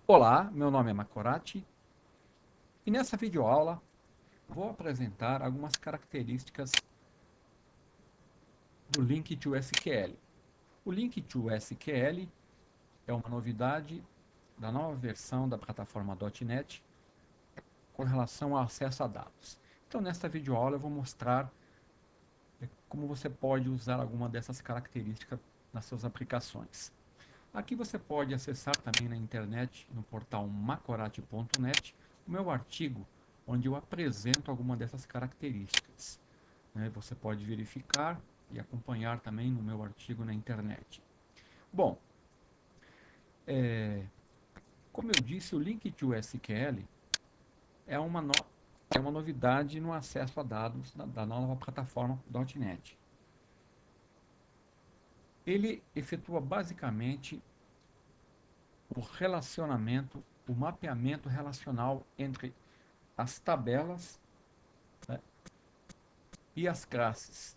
Olá, meu nome é Macorati e nessa videoaula vou apresentar algumas características do Link to SQL. O Link to SQL é uma novidade da nova versão da plataforma .NET com relação ao acesso a dados. Então, nesta videoaula eu vou mostrar como você pode usar alguma dessas características nas suas aplicações. Aqui você pode acessar também na internet, no portal macorati.net, o meu artigo, onde eu apresento alguma dessas características. Você pode verificar e acompanhar também no meu artigo na internet. Bom, como eu disse, o Link to SQL é é uma novidade no acesso a dados da nova plataforma .NET. Ele efetua basicamente o relacionamento, o mapeamento relacional entre as tabelas, né, e as classes,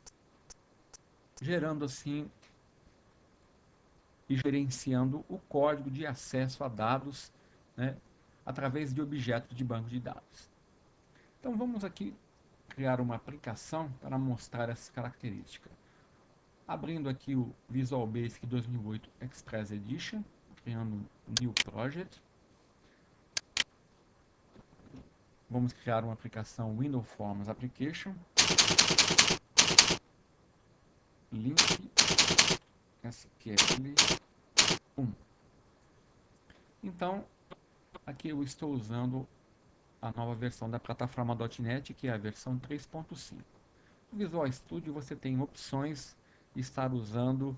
gerando assim e gerenciando o código de acesso a dados, né, através de objetos de banco de dados. Então vamos aqui criar uma aplicação para mostrar essas características. Abrindo aqui o Visual Basic 2008 Express Edition, criando um New Project. Vamos criar uma aplicação Windows Forms Application, Link SQL1. Então, aqui eu estou usando a nova versão da plataforma .NET, que é a versão 3.5. No Visual Studio você tem opções de estar usando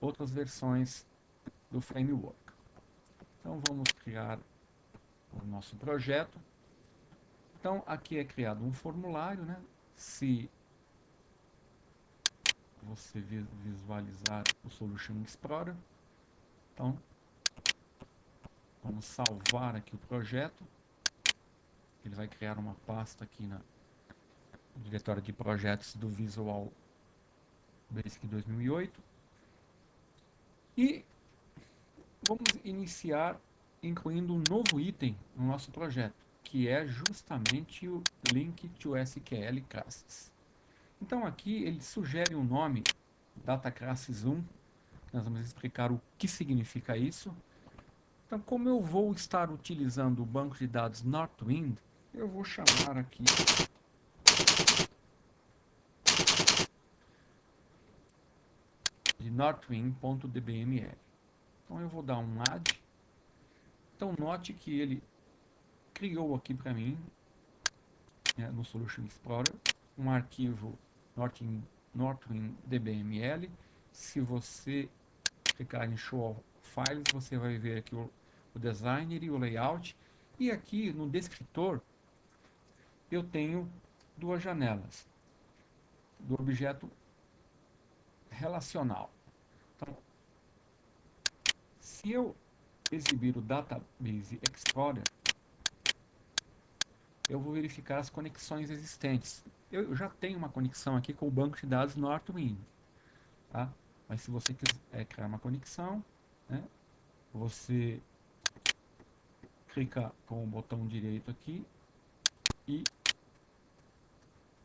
outras versões do framework. Então vamos criar o nosso projeto. Então aqui é criado um formulário, né? Se você visualizar o Solution Explorer, então vamos salvar aqui o projeto. Ele vai criar uma pasta aqui no diretório de projetos do Visual Basic 2008. E vamos iniciar incluindo um novo item no nosso projeto, que é justamente o Link to SQL Classes. Então aqui ele sugere um nome, Data Classes 1, nós vamos explicar o que significa isso. Então, como eu vou estar utilizando o banco de dados Northwind, eu vou chamar aqui de northwind.dbml. Então eu vou dar um add. Então note que ele criou aqui para mim, né, no Solution Explorer, um arquivo northwind.dbml. Se você clicar em Show Files, você vai ver aqui o designer e o layout. E aqui no descritor eu tenho duas janelas do objeto relacional. Então, se eu exibir o Database Explorer, eu vou verificar as conexões existentes. Eu já tenho uma conexão aqui com o banco de dados Northwind, tá? Mas se você quiser criar uma conexão, né, você clica com o botão direito aqui e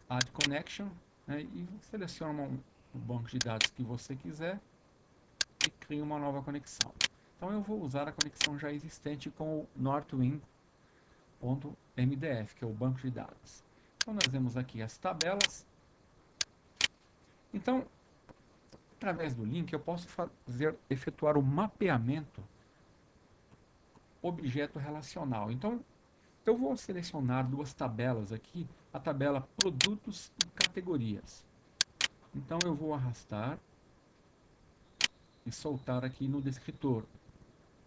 Add Connection, né, e seleciona o banco de dados que você quiser e cria uma nova conexão. Então eu vou usar a conexão já existente com o northwind.mdf, que é o banco de dados. Então nós vemos aqui as tabelas. Então, através do link eu posso efetuar o mapeamento objeto relacional. Então eu vou selecionar duas tabelas aqui, a tabela produtos e categorias. Então eu vou arrastar e soltar aqui no descritor,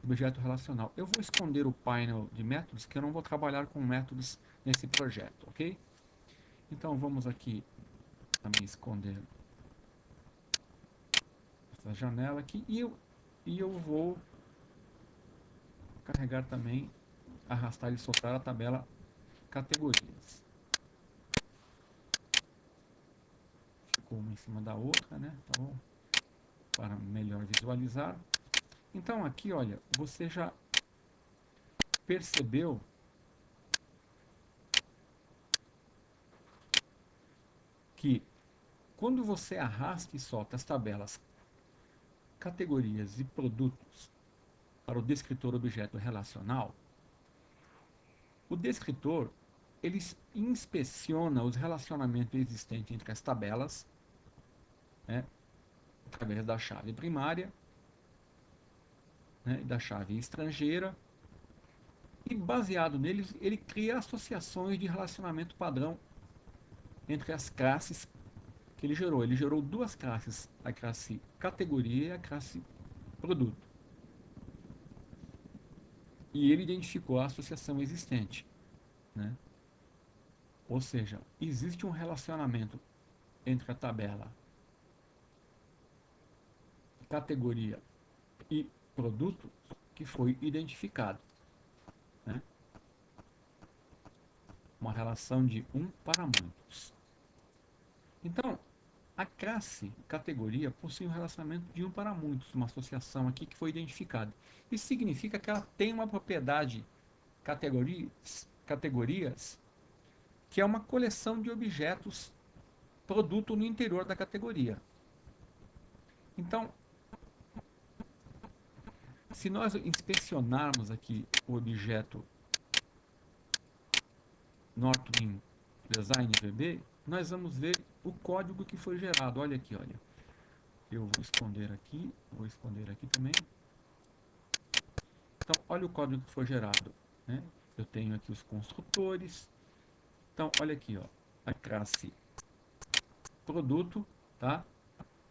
objeto relacional. Eu vou esconder o painel de métodos, que eu não vou trabalhar com métodos nesse projeto, ok? Então vamos aqui também esconder essa janela aqui e eu vou carregar também, arrastar e soltar a tabela categorias. Ficou uma em cima da outra, né? Tá bom? Para melhor visualizar. Então aqui, olha, você já percebeu que quando você arrasta e solta as tabelas, categorias e produtos para o descritor objeto relacional, o descritor ele inspeciona os relacionamentos existentes entre as tabelas, né, através da chave primária, né, e da chave estrangeira, e baseado neles, ele cria associações de relacionamento padrão entre as classes que ele gerou. Ele gerou duas classes, a classe categoria e a classe produto. E ele identificou a associação existente, né? Ou seja, existe um relacionamento entre a tabela categoria e produto que foi identificado, né? Uma relação de um para muitos. Então, a classe categoria possui um relacionamento de um para muitos, uma associação aqui que foi identificada. Isso significa que ela tem uma propriedade categorias que é uma coleção de objetos produto no interior da categoria. Então, se nós inspecionarmos aqui o objeto Northwind Design VB, nós vamos ver o código que foi gerado. Olha aqui, olha. Eu vou esconder aqui também. Então, olha o código que foi gerado, né? Eu tenho aqui os construtores. Então, olha aqui, ó, a classe produto, tá?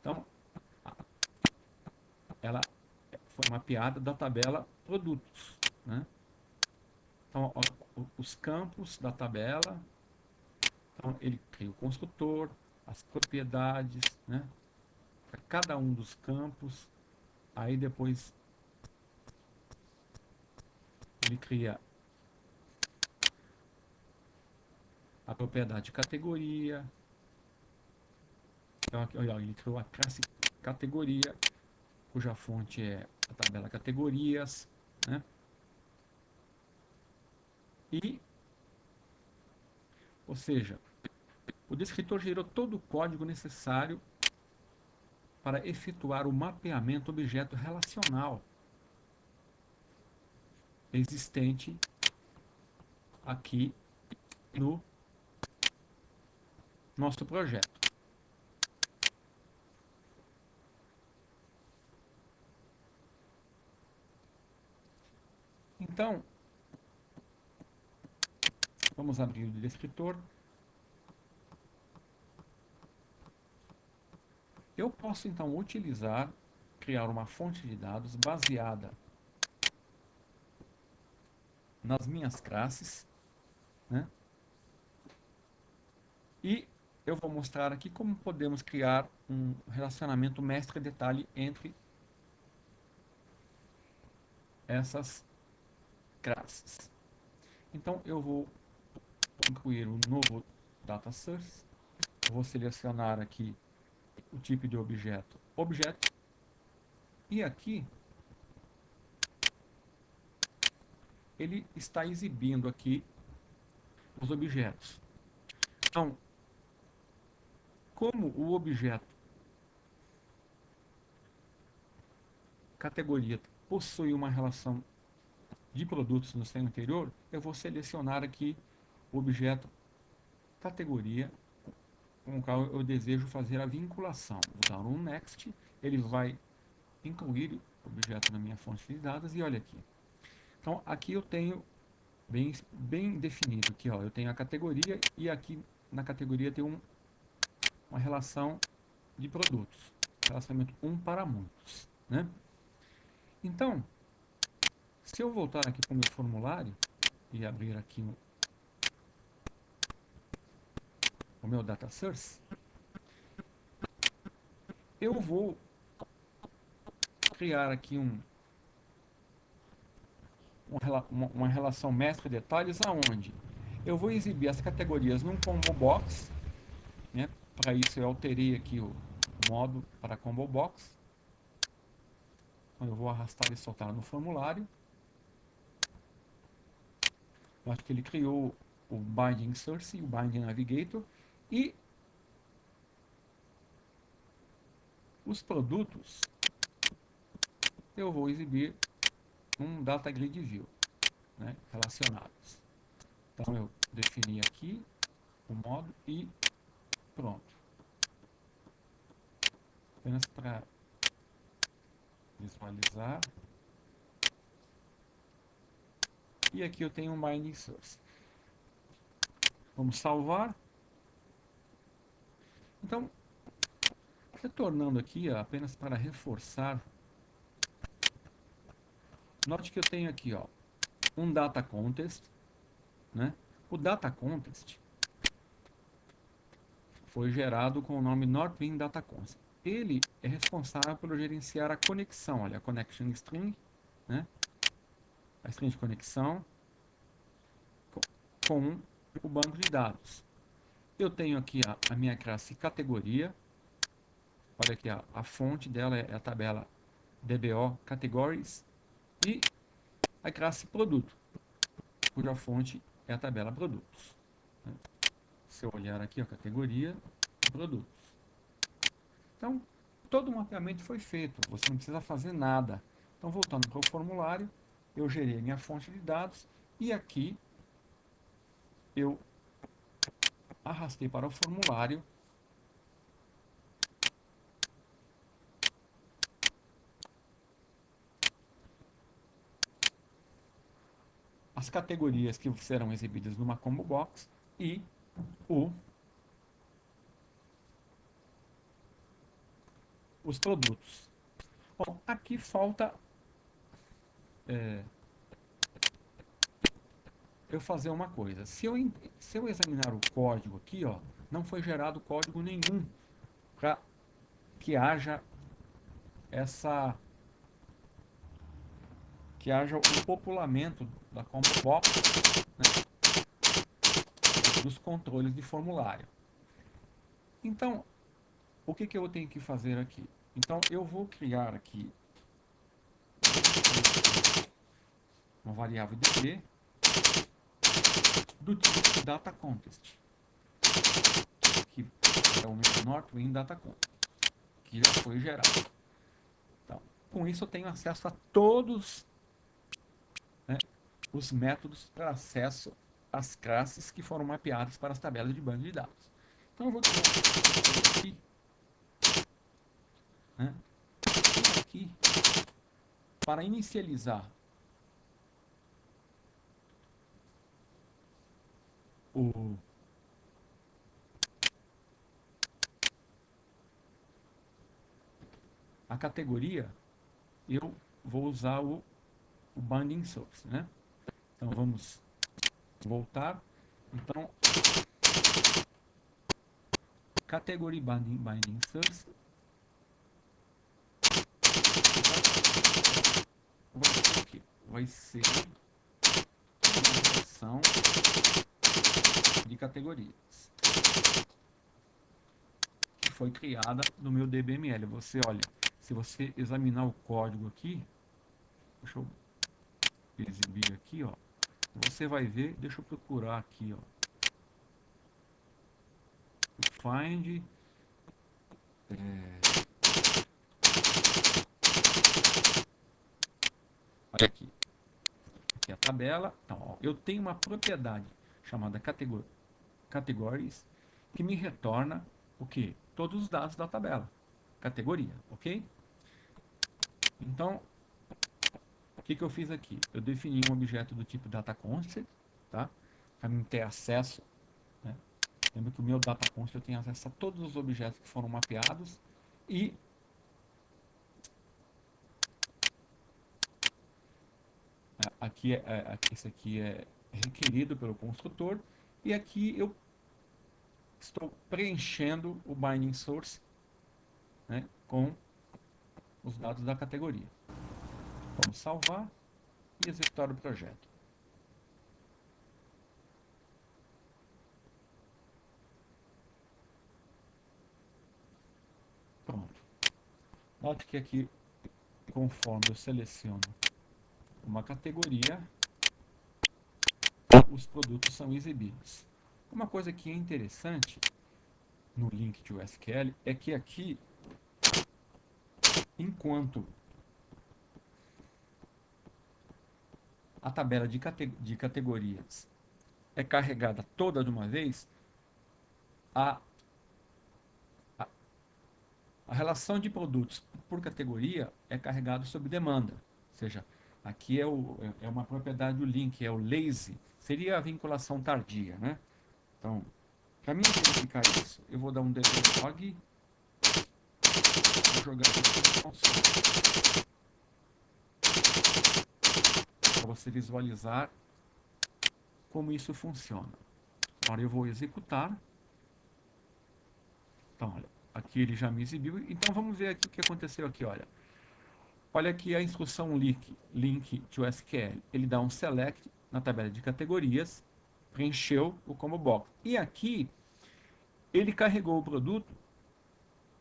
Então, ela foi mapeada da tabela produtos, né? Então, ó, os campos da tabela. Então, ele cria o construtor, as propriedades, né? Para cada um dos campos. Aí depois ele cria a propriedade de categoria. Então, aqui, olha, ele criou a classe categoria, cuja fonte é a tabela categorias, né? E, ou seja, o descritor gerou todo o código necessário para efetuar o mapeamento objeto relacional existente aqui no nosso projeto. Então, vamos abrir o descritor. Eu posso então utilizar, criar uma fonte de dados baseada nas minhas classes, né? E eu vou mostrar aqui como podemos criar um relacionamento mestre-detalhe entre essas classes. Então eu vou incluir um novo data source. Eu vou selecionar aqui o tipo de objeto, objeto, e aqui ele está exibindo aqui os objetos. Então, como o objeto categoria possui uma relação de produtos no seu interior, eu vou selecionar aqui o objeto categoria com o qual eu desejo fazer a vinculação. Vou dar um next, ele vai incluir o objeto na minha fonte de dados e olha aqui. Então aqui eu tenho bem definido aqui, ó, eu tenho a categoria e aqui na categoria tem uma relação de produtos, relacionamento um para muitos, né? Então, se eu voltar aqui para o meu formulário e abrir aqui o meu data source, eu vou criar aqui uma relação mestre-detalhes aonde eu vou exibir as categorias num combo box, né? Para isso eu alterei aqui o modo para combo box. Então eu vou arrastar e soltar no formulário. Eu acho que ele criou o Binding Source e o Binding Navigator. E os produtos eu vou exibir um Data Grid View, né, relacionados. Então eu defini aqui o modo e pronto. Apenas para visualizar. E aqui eu tenho um Binding Source. Vamos salvar. Então, retornando aqui, ó, apenas para reforçar, note que eu tenho aqui, ó, um Data Contest, né? O Data Contest foi gerado com o nome Northwind Data Contest. Ele é responsável por gerenciar a conexão, olha, a connection string, né? A string de conexão com o banco de dados. Eu tenho aqui a minha classe categoria. Olha aqui, a fonte dela é a tabela DBO Categories e a classe produto, cuja fonte é a tabela produtos. Se eu olhar aqui, a categoria produtos. Então, todo o mapeamento foi feito, você não precisa fazer nada. Então, voltando para o formulário, eu gerei minha fonte de dados e aqui eu arrastei para o formulário as categorias que serão exibidas numa combo box e os produtos. Bom, aqui falta eu fazer uma coisa. Se eu examinar o código aqui, ó, não foi gerado código nenhum para que haja o populamento da combo box, né, dos controles de formulário. Então, o que eu tenho que fazer aqui? Então, eu vou criar aqui uma variável db do tipo data contest, que é o meu Northwind Data Contest, que já foi gerado. Então, com isso eu tenho acesso a todos, né, os métodos para acesso às classes que foram mapeadas para as tabelas de banco de dados. Então eu vou criar aqui, né, aqui para inicializar o a categoria, eu vou usar o binding source, né? Então vamos voltar. Então, category binding source vai ser o quê? Vai ser uma seção de categorias que foi criada no meu DBML. Você olha, se você examinar o código aqui, deixa eu exibir aqui, ó, você vai ver, deixa eu procurar aqui, ó, find olha aqui, aqui é a tabela. Então, ó, eu tenho uma propriedade chamada categories que me retorna o que? Todos os dados da tabela, categoria, ok? Então, o que eu fiz aqui? Eu defini um objeto do tipo dataConstant, tá? Para mim ter acesso, né? Lembra que o meu dataConstant eu tenho acesso a todos os objetos que foram mapeados e esse aqui é requerido pelo construtor e aqui eu estou preenchendo o binding source, né, com os dados da categoria. Vamos salvar e executar o projeto. Pronto. Note que aqui, conforme eu seleciono uma categoria, os produtos são exibidos. Uma coisa que é interessante no link de SQL é que aqui, enquanto a tabela de categorias é carregada toda de uma vez, a, a, a relação de produtos por categoria é carregada sob demanda. Ou seja, aqui é uma propriedade do link, é o lazy, seria a vinculação tardia, né? Então, para mim verificar isso, eu vou dar um debug, vou jogar aqui para você visualizar como isso funciona. Agora eu vou executar. Então, olha, aqui ele já me exibiu. Então vamos ver aqui o que aconteceu aqui, olha. Olha aqui a instrução link to SQL. Ele dá um select na tabela de categorias, preencheu o combo box. E aqui ele carregou o produto,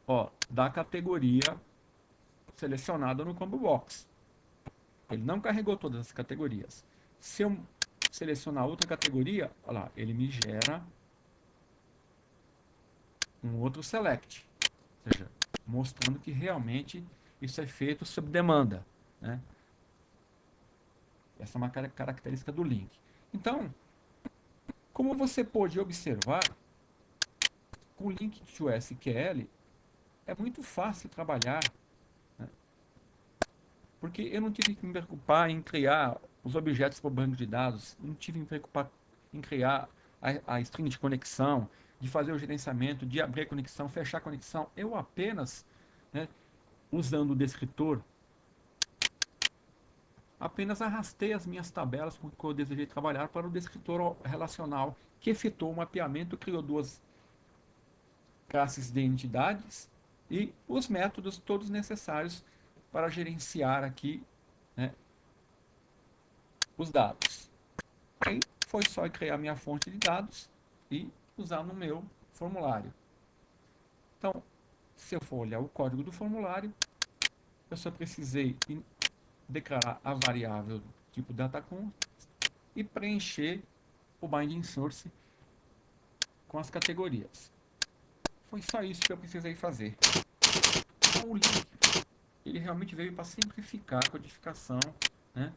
ó, da categoria selecionada no combo box. Ele não carregou todas as categorias. Se eu selecionar outra categoria, olha lá, ele me gera um outro select. Ou seja, mostrando que realmente isso é feito sob demanda, né? Essa é uma característica do link. Então, como você pode observar, com o link to SQL é muito fácil trabalhar, né? Porque eu não tive que me preocupar em criar os objetos para o banco de dados, não tive que me preocupar em criar a string de conexão, de fazer o gerenciamento, de abrir a conexão, fechar a conexão. Eu apenas, né, usando o descritor, apenas arrastei as minhas tabelas com que eu desejei trabalhar para o descritor relacional, que efetuou o mapeamento, criou duas classes de entidades e os métodos todos necessários para gerenciar aqui, né, os dados. Aí foi só criar minha fonte de dados e usar no meu formulário. Então, se eu for olhar o código do formulário, eu só precisei declarar a variável tipo DataCon e preencher o binding source com as categorias. Foi só isso que eu precisei fazer. Então, o link, ele realmente veio para simplificar a codificação, né?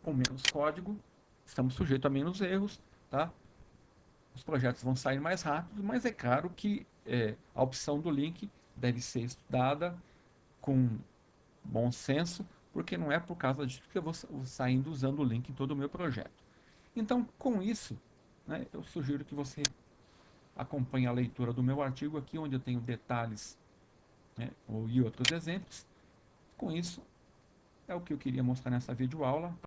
Com menos código, estamos sujeitos a menos erros, tá? Os projetos vão sair mais rápido, mas é claro que a opção do link deve ser estudada com bom senso, porque não é por causa disso que eu vou saindo usando o link em todo o meu projeto. Então, com isso, né, eu sugiro que você acompanhe a leitura do meu artigo aqui, onde eu tenho detalhes, né, e outros exemplos. Com isso, é o que eu queria mostrar nessa videoaula.